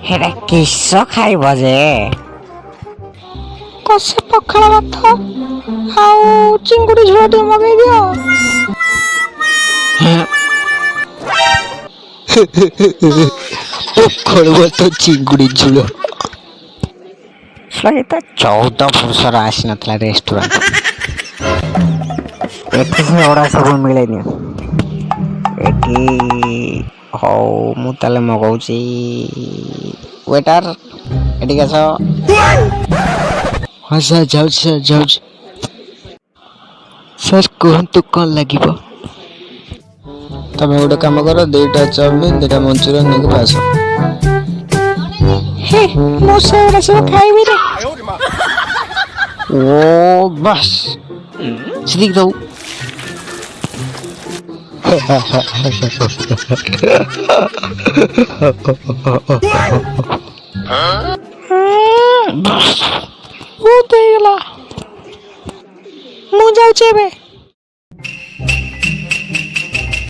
हेरा किस खाइब जे कसे पखाଳ ଭାତ ଆଉ ଚିଙ୍ଗୁଡ଼ି ଝୋଳ ଟିକେ ମଗେଇ ଦିଅ। ପଖାଳ ଭାତ ଚିଙ୍ଗୁଡ଼ି ଝୋଳ। ये तो 14 ବର୍ଷର ଆସିନଥିଲା ରେଷ୍ଟୁରାଣ୍ଟ। ଏଠି ସେଗୁଡ଼ା ସବୁ ମିଳେନି। ଏଠି ହଉ ମୁଁ ତାହେଲେ ମଗଉଛି। ୱେଟର ଏଠିକି ଆସ। ହଁ ସାର୍ ଯାଉଛି ସାର୍ ଯାଉଛି। ସାର୍ କୁହନ୍ତୁ କ'ଣ ଲାଗିବ? ତମେ ଗୋଟେ କାମ କର, 2ଟା ଚାଉମିନ 2ଟା ମଞ୍ଚୁରିଆନ ନେଇକି ଆସ। ହେ ମୁଁ ସେଗୁଡ଼ା ସବୁ ଖାଇବିନି। ଓ ବାସ୍ ସେତିକି ଦଉ। ବହୁତ ହେଇଗଲା, ମୁଁ ଯାଉଛି ଏବେ।